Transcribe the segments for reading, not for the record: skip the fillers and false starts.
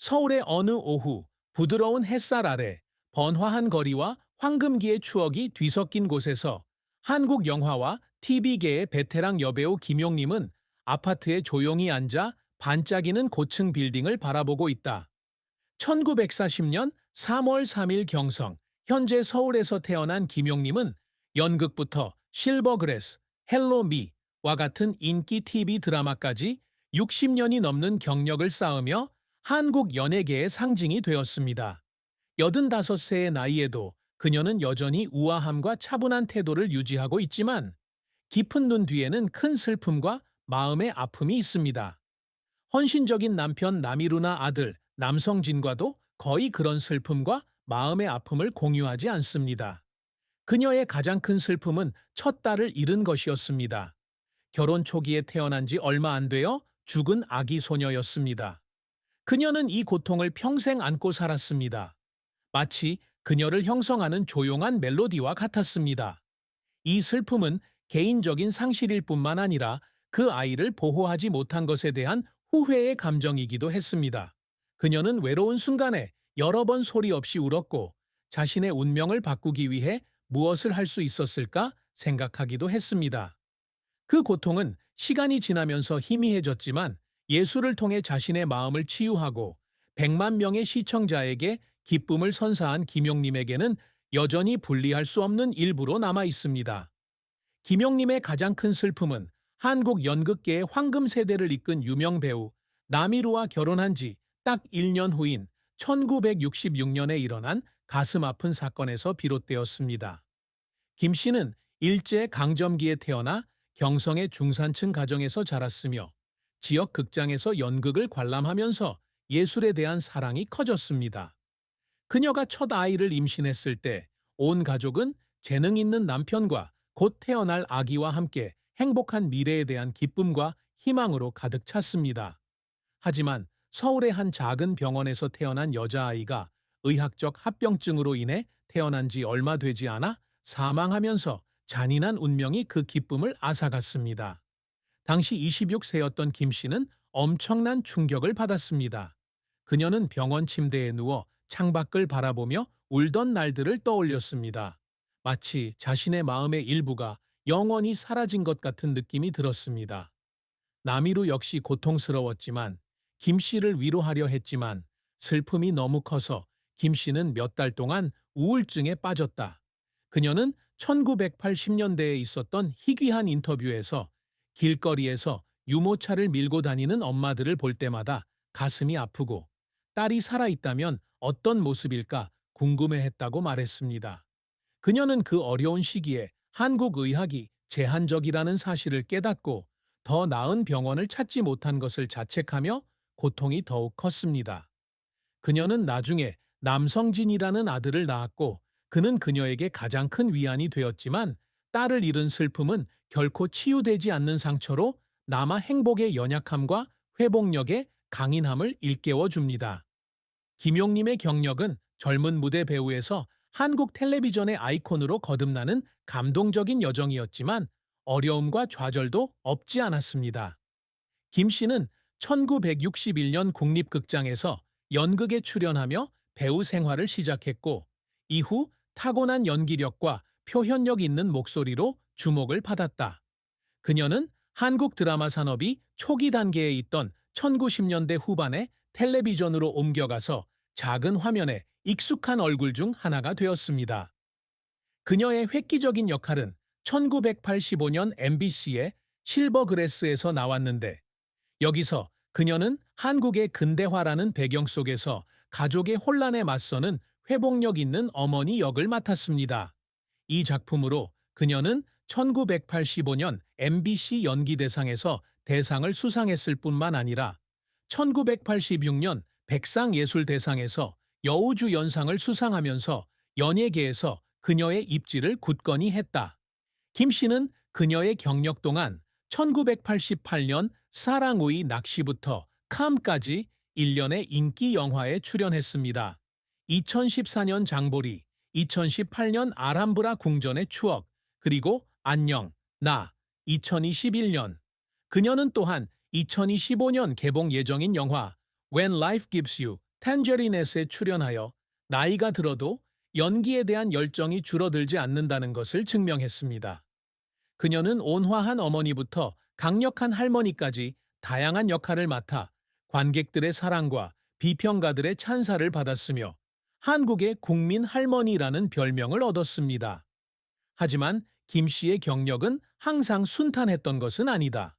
서울의 어느 오후 부드러운 햇살 아래 번화한 거리와 황금기의 추억이 뒤섞인 곳에서 한국 영화와 TV계의 베테랑 여배우 김용림은 아파트에 조용히 앉아 반짝이는 고층 빌딩을 바라보고 있다. 1940년 3월 3일 경성, 현재 서울에서 태어난 김용림은 연극부터 실버그래스, 헬로 미와 같은 인기 TV 드라마까지 60년이 넘는 경력을 쌓으며 한국 연예계의 상징이 되었습니다. 85세의 나이에도 그녀는 여전히 우아함과 차분한 태도를 유지하고 있지만 깊은 눈 뒤에는 큰 슬픔과 마음의 아픔이 있습니다. 헌신적인 남편 남이루나 아들 남성진과도 거의 그런 슬픔과 마음의 아픔을 공유하지 않습니다. 그녀의 가장 큰 슬픔은 첫 딸을 잃은 것이었습니다. 결혼 초기에 태어난 지 얼마 안 되어 죽은 아기 소녀였습니다. 그녀는 이 고통을 평생 안고 살았습니다. 마치 그녀를 형성하는 조용한 멜로디와 같았습니다. 이 슬픔은 개인적인 상실일 뿐만 아니라 그 아이를 보호하지 못한 것에 대한 후회의 감정이기도 했습니다. 그녀는 외로운 순간에 여러 번 소리 없이 울었고 자신의 운명을 바꾸기 위해 무엇을 할 수 있었을까 생각하기도 했습니다. 그 고통은 시간이 지나면서 희미해졌지만 예술을 통해 자신의 마음을 치유하고 100만 명의 시청자에게 기쁨을 선사한 김용림에게는 여전히 분리할 수 없는 일부로 남아 있습니다. 김용림의 가장 큰 슬픔은 한국 연극계의 황금 세대를 이끈 유명 배우 남이루와 결혼한 지 딱 1년 후인 1966년에 일어난 가슴 아픈 사건에서 비롯되었습니다. 김 씨는 일제 강점기에 태어나 경성의 중산층 가정에서 자랐으며 지역 극장에서 연극을 관람하면서 예술에 대한 사랑이 커졌습니다. 그녀가 첫 아이를 임신했을 때 온 가족은 재능 있는 남편과 곧 태어날 아기와 함께 행복한 미래에 대한 기쁨과 희망으로 가득 찼습니다. 하지만 서울의 한 작은 병원에서 태어난 여자아이가 의학적 합병증으로 인해 태어난 지 얼마 되지 않아 사망하면서 잔인한 운명이 그 기쁨을 앗아갔습니다. 당시 26세였던 김 씨는 엄청난 충격을 받았습니다. 그녀는 병원 침대에 누워 창밖을 바라보며 울던 날들을 떠올렸습니다. 마치 자신의 마음의 일부가 영원히 사라진 것 같은 느낌이 들었습니다. 남이루 역시 고통스러웠지만 김 씨를 위로하려 했지만 슬픔이 너무 커서 김 씨는 몇 달 동안 우울증에 빠졌다. 그녀는 1980년대에 있었던 희귀한 인터뷰에서 길거리에서 유모차를 밀고 다니는 엄마들을 볼 때마다 가슴이 아프고 딸이 살아있다면 어떤 모습일까 궁금해했다고 말했습니다. 그녀는 그 어려운 시기에 한국 의학이 제한적이라는 사실을 깨닫고 더 나은 병원을 찾지 못한 것을 자책하며 고통이 더욱 컸습니다. 그녀는 나중에 남성진이라는 아들을 낳았고 그는 그녀에게 가장 큰 위안이 되었지만 딸을 잃은 슬픔은 결코 치유되지 않는 상처로 남아 행복의 연약함과 회복력의 강인함을 일깨워 줍니다. 김용림의 경력은 젊은 무대 배우에서 한국 텔레비전의 아이콘으로 거듭나는 감동적인 여정이었지만 어려움과 좌절도 없지 않았습니다. 김 씨는 1961년 국립극장에서 연극에 출연하며 배우 생활을 시작했고 이후 타고난 연기력과 표현력 있는 목소리로 주목을 받았다. 그녀는 한국 드라마 산업이 초기 단계에 있던 1990년대 후반에 텔레비전으로 옮겨가서 작은 화면에 익숙한 얼굴 중 하나가 되었습니다. 그녀의 획기적인 역할은 1985년 MBC의 실버그래스에서 나왔는데 여기서 그녀는 한국의 근대화라는 배경 속에서 가족의 혼란에 맞서는 회복력 있는 어머니 역을 맡았습니다. 이 작품으로 그녀는 1985년 MBC 연기대상에서 대상을 수상했을 뿐만 아니라 1986년 백상예술대상에서 여우주연상을 수상하면서 연예계에서 그녀의 입지를 굳건히 했다. 김 씨는 그녀의 경력 동안 1988년 사랑우이 낚시부터 캄까지 1년의 인기 영화에 출연했습니다. 2014년 장보리, 2018년 아람브라 궁전의 추억, 그리고 안녕, 나, 2021년. 그녀는 또한 2025년 개봉 예정인 영화 When Life Gives You, 텐저리넷에 출연하여 나이가 들어도 연기에 대한 열정이 줄어들지 않는다는 것을 증명했습니다. 그녀는 온화한 어머니부터 강력한 할머니까지 다양한 역할을 맡아 관객들의 사랑과 비평가들의 찬사를 받았으며 한국의 국민 할머니라는 별명을 얻었습니다. 하지만 김 씨의 경력은 항상 순탄했던 것은 아니다.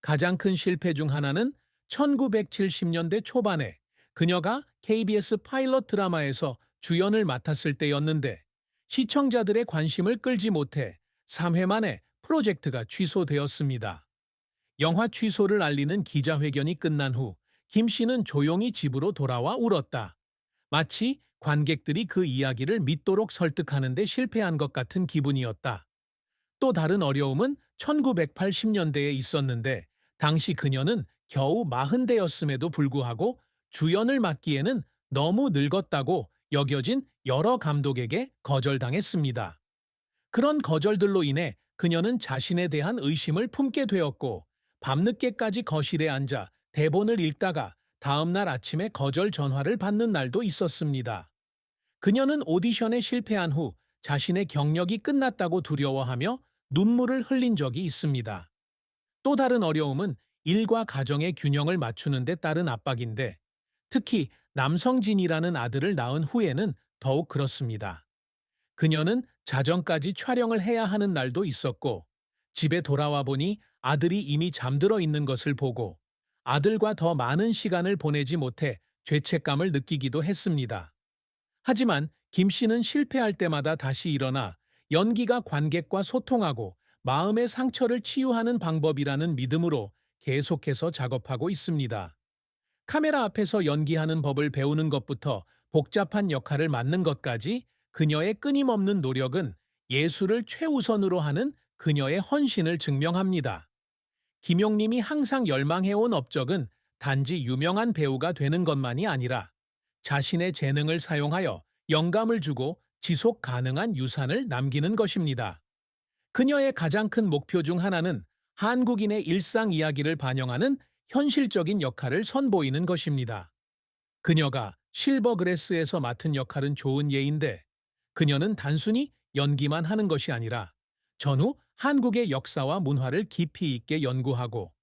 가장 큰 실패 중 하나는 1970년대 초반에 그녀가 KBS 파일럿 드라마에서 주연을 맡았을 때였는데 시청자들의 관심을 끌지 못해 3회 만에 프로젝트가 취소되었습니다. 영화 취소를 알리는 기자회견이 끝난 후 김 씨는 조용히 집으로 돌아와 울었다. 마치 관객들이 그 이야기를 믿도록 설득하는 데 실패한 것 같은 기분이었다. 또 다른 어려움은 1980년대에 있었는데 당시 그녀는 겨우 40대였음에도 불구하고 주연을 맡기에는 너무 늙었다고 여겨진 여러 감독에게 거절당했습니다. 그런 거절들로 인해 그녀는 자신에 대한 의심을 품게 되었고 밤늦게까지 거실에 앉아 대본을 읽다가 다음날 아침에 거절 전화를 받는 날도 있었습니다. 그녀는 오디션에 실패한 후 자신의 경력이 끝났다고 두려워하며 눈물을 흘린 적이 있습니다. 또 다른 어려움은 일과 가정의 균형을 맞추는 데 따른 압박인데 특히 남성진이라는 아들을 낳은 후에는 더욱 그렇습니다. 그녀는 자정까지 촬영을 해야 하는 날도 있었고 집에 돌아와 보니 아들이 이미 잠들어 있는 것을 보고 아들과 더 많은 시간을 보내지 못해 죄책감을 느끼기도 했습니다. 하지만 김 씨는 실패할 때마다 다시 일어나 연기가 관객과 소통하고 마음의 상처를 치유하는 방법이라는 믿음으로 계속해서 작업하고 있습니다. 카메라 앞에서 연기하는 법을 배우는 것부터 복잡한 역할을 맡는 것까지 그녀의 끊임없는 노력은 예술을 최우선으로 하는 그녀의 헌신을 증명합니다. 김용님이 항상 열망해온 업적은 단지 유명한 배우가 되는 것만이 아니라 자신의 재능을 사용하여 영감을 주고 지속 가능한 유산을 남기는 것입니다. 그녀의 가장 큰 목표 중 하나는 한국인의 일상 이야기를 반영하는 현실적인 역할을 선보이는 것입니다. 그녀가 실버그래스에서 맡은 역할은 좋은 예인데 그녀는 단순히 연기만 하는 것이 아니라 전후 한국의 역사와 문화를 깊이 있게 연구하고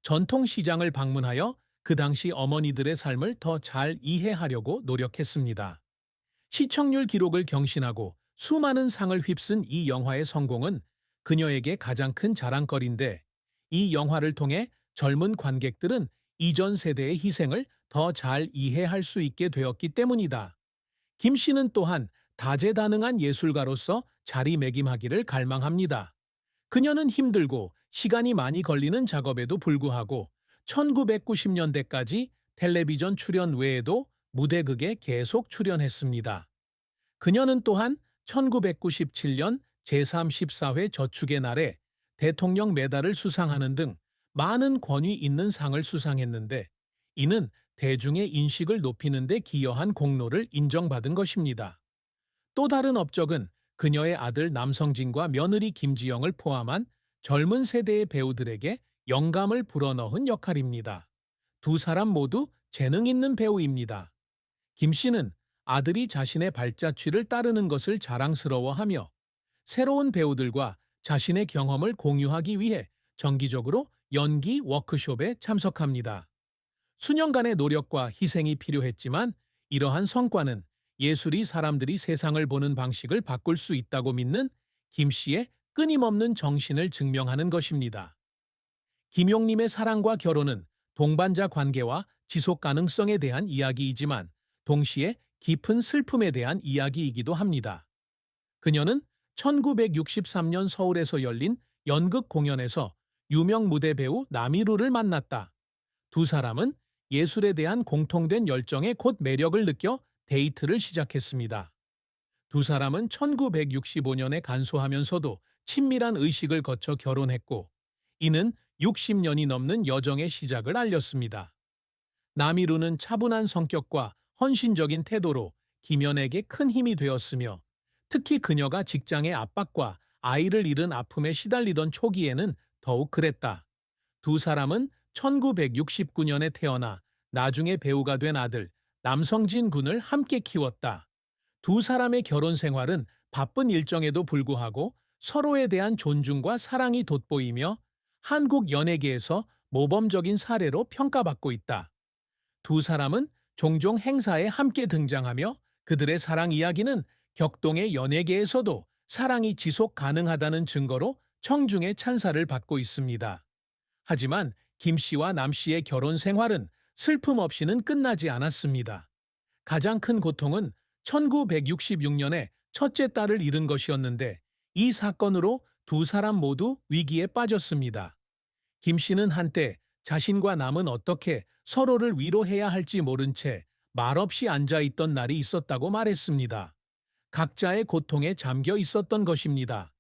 전통시장을 방문하여 그 당시 어머니들의 삶을 더 잘 이해하려고 노력했습니다. 시청률 기록을 경신하고 수많은 상을 휩쓴 이 영화의 성공은 그녀에게 가장 큰 자랑거리인데 이 영화를 통해 젊은 관객들은 이전 세대의 희생을 더 잘 이해할 수 있게 되었기 때문이다. 김 씨는 또한 다재다능한 예술가로서 자리매김하기를 갈망합니다. 그녀는 힘들고 시간이 많이 걸리는 작업에도 불구하고 1990년대까지 텔레비전 출연 외에도 무대극에 계속 출연했습니다. 그녀는 또한 1997년 제34회 저축의 날에 대통령 메달을 수상하는 등 많은 권위 있는 상을 수상했는데 이는 대중의 인식을 높이는 데 기여한 공로를 인정받은 것입니다. 또 다른 업적은 그녀의 아들 남성진과 며느리 김지영을 포함한 젊은 세대의 배우들에게 영감을 불어넣은 역할입니다. 두 사람 모두 재능 있는 배우입니다. 김 씨는 아들이 자신의 발자취를 따르는 것을 자랑스러워하며 새로운 배우들과 자신의 경험을 공유하기 위해 정기적으로 연기 워크숍에 참석합니다. 수년간의 노력과 희생이 필요했지만 이러한 성과는 예술이 사람들이 세상을 보는 방식을 바꿀 수 있다고 믿는 김 씨의 끊임없는 정신을 증명하는 것입니다. 김용님의 사랑과 결혼은 동반자 관계와 지속 가능성에 대한 이야기이지만 동시에 깊은 슬픔에 대한 이야기이기도 합니다. 그녀는 1963년 서울에서 열린 연극 공연에서 유명 무대 배우 남이루를 만났다. 두 사람은 예술에 대한 공통된 열정에 곧 매력을 느껴 데이트를 시작했습니다. 두 사람은 1965년에 간소하면서도 친밀한 의식을 거쳐 결혼했고 이는 60년이 넘는 여정의 시작을 알렸습니다. 남이루는 차분한 성격과 헌신적인 태도로 김연에게 큰 힘이 되었으며 특히 그녀가 직장의 압박과 아이를 잃은 아픔에 시달리던 초기에는 더욱 그랬다. 두 사람은 1969년에 태어나 나중에 배우가 된 아들 남성진 군을 함께 키웠다. 두 사람의 결혼 생활은 바쁜 일정에도 불구하고 서로에 대한 존중과 사랑이 돋보이며 한국 연예계에서 모범적인 사례로 평가받고 있다. 두 사람은 종종 행사에 함께 등장하며 그들의 사랑 이야기는 격동의 연예계에서도 사랑이 지속 가능하다는 증거로 청중의 찬사를 받고 있습니다. 하지만 김 씨와 남 씨의 결혼 생활은 슬픔 없이는 끝나지 않았습니다. 가장 큰 고통은 1966년에 첫째 딸을 잃은 것이었는데 이 사건으로 두 사람 모두 위기에 빠졌습니다. 김 씨는 한때 자신과 남은 어떻게 서로를 위로해야 할지 모른 채 말없이 앉아있던 날이 있었다고 말했습니다. 각자의 고통에 잠겨 있었던 것입니다.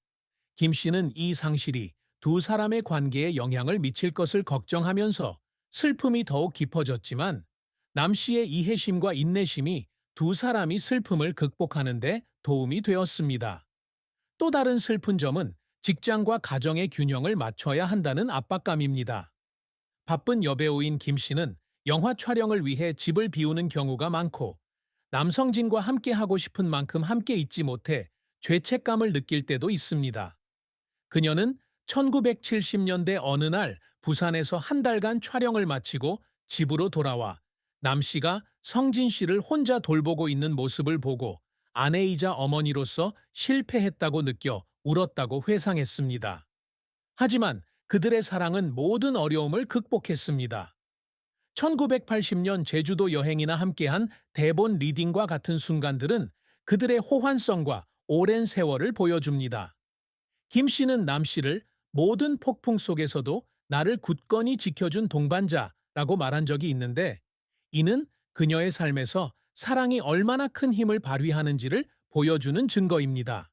김 씨는 이 상실이 두 사람의 관계에 영향을 미칠 것을 걱정하면서 슬픔이 더욱 깊어졌지만 남 씨의 이해심과 인내심이 두 사람이 슬픔을 극복하는 데 도움이 되었습니다. 또 다른 슬픈 점은 직장과 가정의 균형을 맞춰야 한다는 압박감입니다. 바쁜 여배우인 김 씨는 영화 촬영을 위해 집을 비우는 경우가 많고 남성진과 함께 하고 싶은 만큼 함께 있지 못해 죄책감을 느낄 때도 있습니다. 그녀는 1970년대 어느 날 부산에서 한 달간 촬영을 마치고 집으로 돌아와 남 씨가 성진 씨를 혼자 돌보고 있는 모습을 보고 아내이자 어머니로서 실패했다고 느껴 울었다고 회상했습니다. 하지만 그들의 사랑은 모든 어려움을 극복했습니다. 1980년 제주도 여행이나 함께한 대본 리딩과 같은 순간들은 그들의 호환성과 오랜 세월을 보여줍니다. 김 씨는 남 씨를 모든 폭풍 속에서도 나를 굳건히 지켜준 동반자라고 말한 적이 있는데 이는 그녀의 삶에서 사랑이 얼마나 큰 힘을 발휘하는지를 보여주는 증거입니다.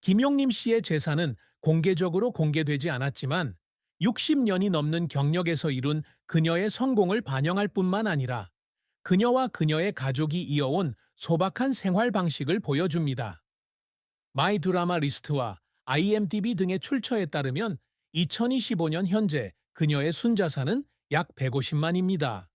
김용림 씨의 재산은 공개적으로 공개되지 않았지만 60년이 넘는 경력에서 이룬 그녀의 성공을 반영할 뿐만 아니라 그녀와 그녀의 가족이 이어온 소박한 생활 방식을 보여줍니다. 마이 드라마 리스트와 IMDb 등의 출처에 따르면 2025년 현재 그녀의 순자산은 약 150만입니다.